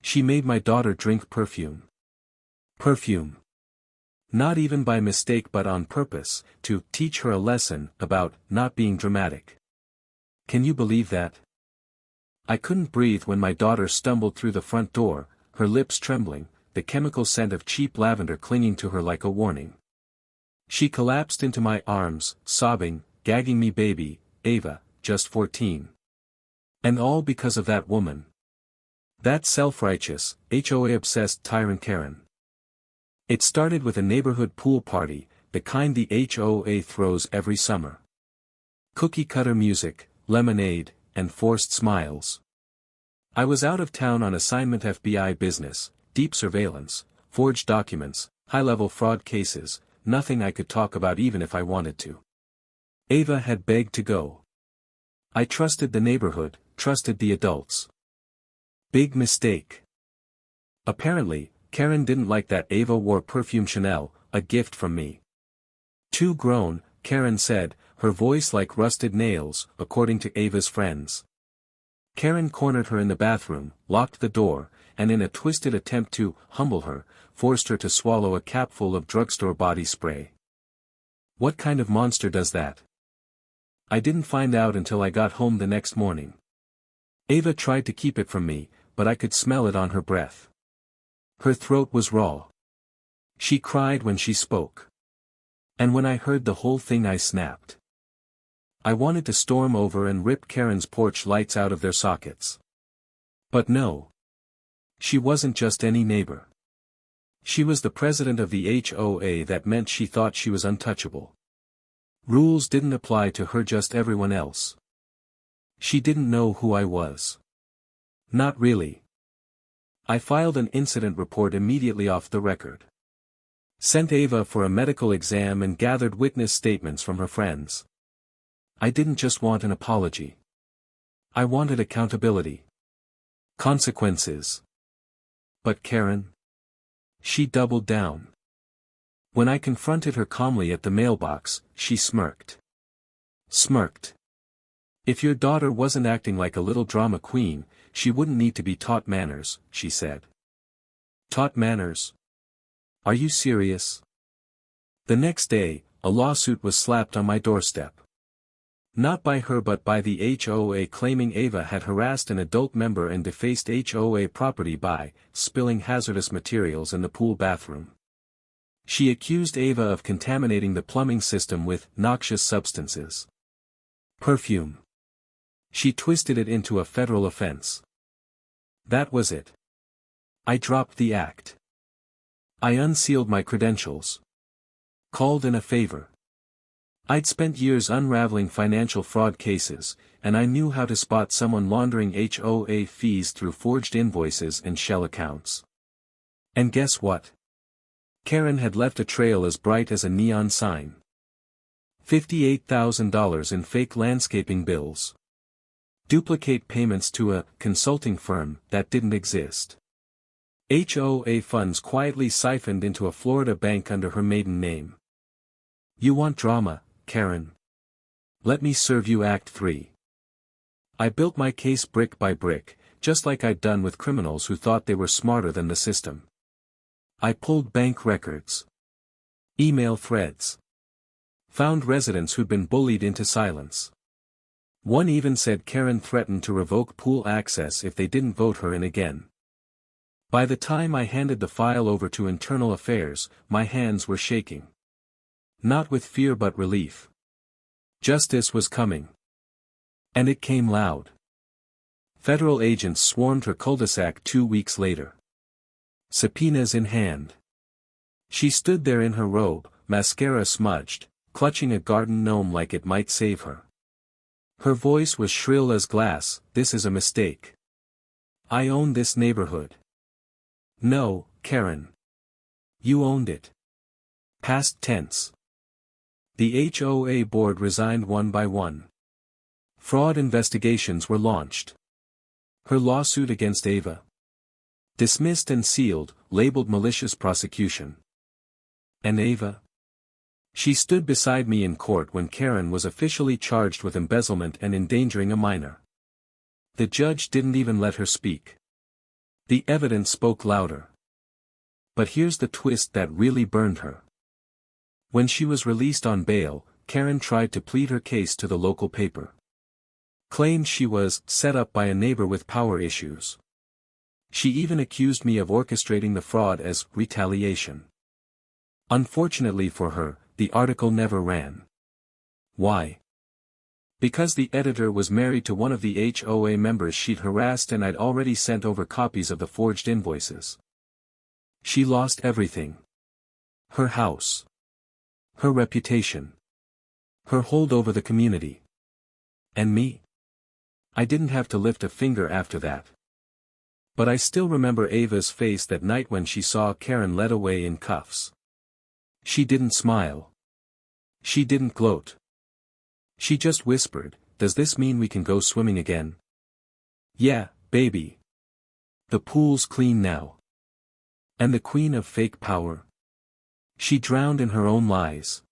She made my daughter drink perfume. Perfume. Not even by mistake but on purpose, to teach her a lesson about not being dramatic. Can you believe that? I couldn't breathe when my daughter stumbled through the front door, her lips trembling, the chemical scent of cheap lavender clinging to her like a warning. She collapsed into my arms, sobbing, gagging me, baby, Ava, just 14. And all because of that woman. That self-righteous, HOA-obsessed tyrant Karen. It started with a neighborhood pool party, the kind the HOA throws every summer. Cookie-cutter music, lemonade, and forced smiles. I was out of town on assignment, FBI business, deep surveillance, forged documents, high-level fraud cases, nothing I could talk about even if I wanted to. Ava had begged to go. I trusted the neighborhood, trusted the adults. Big mistake. Apparently, Karen didn't like that Ava wore perfume Chanel, a gift from me. Too grown, Karen said, her voice like rusted nails, according to Ava's friends. Karen cornered her in the bathroom, locked the door, and in a twisted attempt to humble her, forced her to swallow a capful of drugstore body spray. What kind of monster does that? I didn't find out until I got home the next morning. Ava tried to keep it from me, but I could smell it on her breath. Her throat was raw. She cried when she spoke. And when I heard the whole thing I snapped. I wanted to storm over and rip Karen's porch lights out of their sockets. But no. She wasn't just any neighbor. She was the president of the HOA. That meant she thought she was untouchable. Rules didn't apply to her, just everyone else. She didn't know who I was. Not really. I filed an incident report immediately off the record. Sent Ava for a medical exam and gathered witness statements from her friends. I didn't just want an apology. I wanted accountability. Consequences. But Karen? She doubled down. When I confronted her calmly at the mailbox, she smirked. Smirked. If your daughter wasn't acting like a little drama queen, she wouldn't need to be taught manners, she said. Taught manners? Are you serious? The next day, a lawsuit was slapped on my doorstep. Not by her but by the HOA, claiming Ava had harassed an adult member and defaced HOA property by spilling hazardous materials in the pool bathroom. She accused Ava of contaminating the plumbing system with noxious substances. Perfume. She twisted it into a federal offense. That was it. I dropped the act. I unsealed my credentials. Called in a favor. I'd spent years unraveling financial fraud cases, and I knew how to spot someone laundering HOA fees through forged invoices and shell accounts. And guess what? Karen had left a trail as bright as a neon sign. $58,000 in fake landscaping bills. Duplicate payments to a consulting firm that didn't exist. HOA funds quietly siphoned into a Florida bank under her maiden name. You want drama, Karen? Let me serve you Act 3. I built my case brick by brick, just like I'd done with criminals who thought they were smarter than the system. I pulled bank records. Email threads. Found residents who'd been bullied into silence. One even said Karen threatened to revoke pool access if they didn't vote her in again. By the time I handed the file over to Internal Affairs, my hands were shaking. Not with fear but relief. Justice was coming. And it came loud. Federal agents swarmed her cul-de-sac 2 weeks later. Subpoenas in hand. She stood there in her robe, mascara smudged, clutching a garden gnome like it might save her. Her voice was shrill as glass. This is a mistake. I own this neighborhood. No, Karen. You owned it. Past tense. The HOA board resigned one by one. Fraud investigations were launched. Her lawsuit against Ava. Dismissed and sealed, labeled malicious prosecution. And Ava? She stood beside me in court when Karen was officially charged with embezzlement and endangering a minor. The judge didn't even let her speak. The evidence spoke louder. But here's the twist that really burned her. When she was released on bail, Karen tried to plead her case to the local paper. Claimed she was set up by a neighbor with power issues. She even accused me of orchestrating the fraud as retaliation. Unfortunately for her, the article never ran. Why? Because the editor was married to one of the HOA members she'd harassed, and I'd already sent over copies of the forged invoices. She lost everything. Her house. Her reputation. Her hold over the community. And me? I didn't have to lift a finger after that. But I still remember Ava's face that night when she saw Karen led away in cuffs. She didn't smile. She didn't gloat. She just whispered, "Does this mean we can go swimming again?" "Yeah, baby. The pool's clean now." And the queen of fake power? She drowned in her own lies.